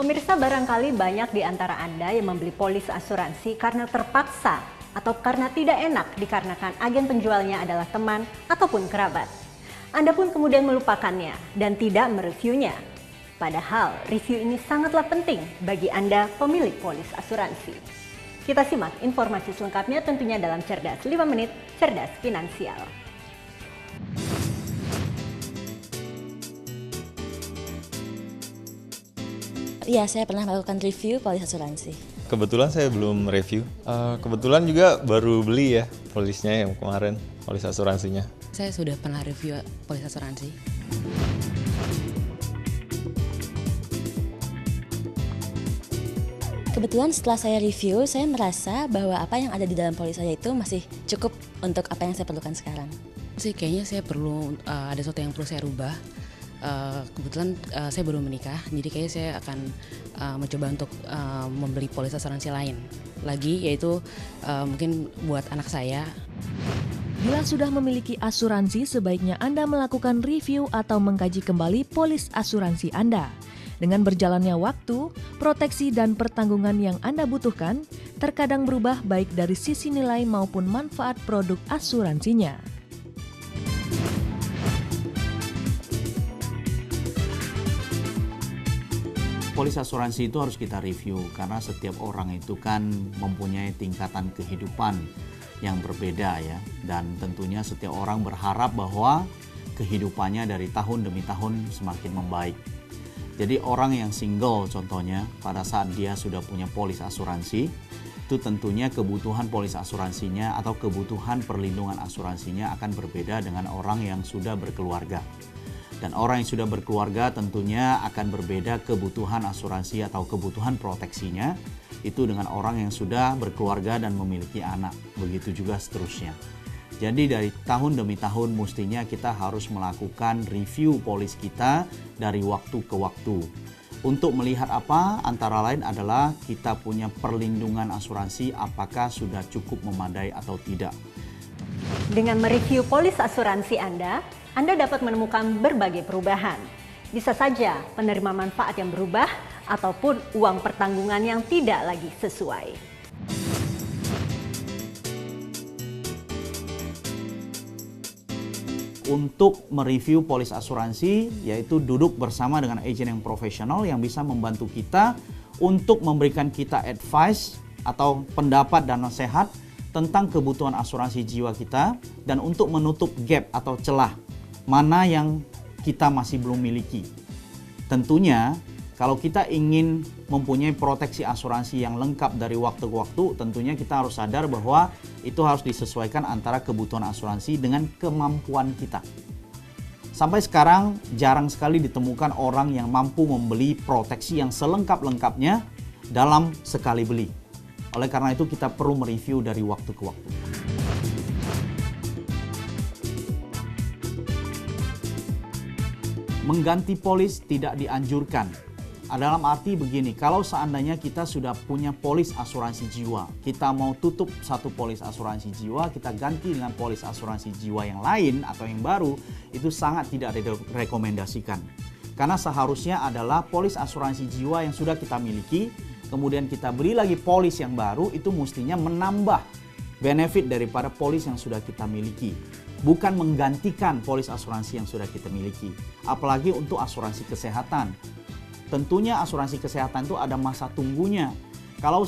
Pemirsa, barangkali banyak di antara Anda yang membeli polis asuransi karena terpaksa atau karena tidak enak dikarenakan agen penjualnya adalah teman ataupun kerabat. Anda pun kemudian melupakannya dan tidak mereviewnya. Padahal review ini sangatlah penting bagi Anda pemilik polis asuransi. Kita simak informasi selengkapnya tentunya dalam Cerdas 5 Menit Cerdas Finansial. Iya, saya pernah melakukan review polis asuransi. Kebetulan saya belum review. Kebetulan juga baru beli ya polisnya yang kemarin, polis asuransinya. Saya sudah pernah review polis asuransi. Kebetulan setelah saya review, saya merasa bahwa apa yang ada di dalam polis saya itu masih cukup untuk apa yang saya perlukan sekarang. Kayaknya saya perlu ada sesuatu yang perlu saya rubah. Kebetulan saya baru menikah, jadi kayaknya saya akan mencoba untuk membeli polis asuransi lain lagi, yaitu mungkin buat anak saya. Bila sudah memiliki asuransi, sebaiknya Anda melakukan review atau mengkaji kembali polis asuransi Anda. Dengan berjalannya waktu, proteksi dan pertanggungan yang Anda butuhkan terkadang berubah baik dari sisi nilai maupun manfaat produk asuransinya. Polis asuransi itu harus kita review karena setiap orang itu kan mempunyai tingkatan kehidupan yang berbeda ya, dan tentunya setiap orang berharap bahwa kehidupannya dari tahun demi tahun semakin membaik. Jadi orang yang single contohnya pada saat dia sudah punya polis asuransi, itu tentunya kebutuhan polis asuransinya atau kebutuhan perlindungan asuransinya akan berbeda dengan orang yang sudah berkeluarga. Dan orang yang sudah berkeluarga tentunya akan berbeda kebutuhan asuransi atau kebutuhan proteksinya itu dengan orang yang sudah berkeluarga dan memiliki anak. Begitu juga seterusnya. Jadi dari tahun demi tahun mestinya kita harus melakukan review polis kita dari waktu ke waktu. Untuk melihat apa? Antara lain adalah kita punya perlindungan asuransi apakah sudah cukup memadai atau tidak. Dengan mereview polis asuransi Anda dapat menemukan berbagai perubahan. Bisa saja penerima manfaat yang berubah ataupun uang pertanggungan yang tidak lagi sesuai. Untuk mereview polis asuransi, yaitu duduk bersama dengan agen yang profesional yang bisa membantu kita untuk memberikan kita advice atau pendapat dan nasihat tentang kebutuhan asuransi jiwa kita dan untuk menutup gap atau celah mana yang kita masih belum miliki. Tentunya kalau kita ingin mempunyai proteksi asuransi yang lengkap dari waktu ke waktu, tentunya kita harus sadar bahwa itu harus disesuaikan antara kebutuhan asuransi dengan kemampuan kita. Sampai sekarang jarang sekali ditemukan orang yang mampu membeli proteksi yang selengkap-lengkapnya dalam sekali beli. Oleh karena itu kita perlu mereview dari waktu ke waktu. Mengganti polis tidak dianjurkan. Dalam arti begini, kalau seandainya kita sudah punya polis asuransi jiwa, kita mau tutup satu polis asuransi jiwa, kita ganti dengan polis asuransi jiwa yang lain atau yang baru, itu sangat tidak direkomendasikan. Karena seharusnya adalah polis asuransi jiwa yang sudah kita miliki, kemudian kita beri lagi polis yang baru, itu mestinya menambah benefit daripada polis yang sudah kita miliki. Bukan menggantikan polis asuransi yang sudah kita miliki. Apalagi untuk asuransi kesehatan. Tentunya asuransi kesehatan itu ada masa tunggunya. Kalau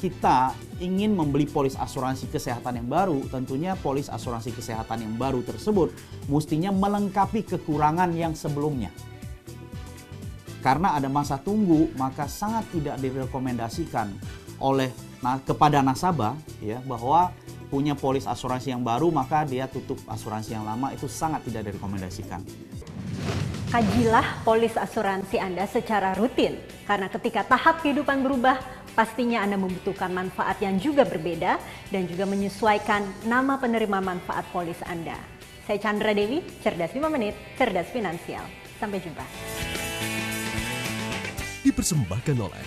kita ingin membeli polis asuransi kesehatan yang baru, tentunya polis asuransi kesehatan yang baru tersebut mestinya melengkapi kekurangan yang sebelumnya. Karena ada masa tunggu, maka sangat tidak direkomendasikan kepada nasabah ya, bahwa punya polis asuransi yang baru maka dia tutup asuransi yang lama, itu sangat tidak direkomendasikan. Kajilah polis asuransi Anda secara rutin, karena ketika tahap kehidupan berubah, pastinya Anda membutuhkan manfaat yang juga berbeda dan juga menyesuaikan nama penerima manfaat polis Anda. Saya Chandra Dewi, Cerdas 5 Menit, Cerdas Finansial. Sampai jumpa. Dipersembahkan oleh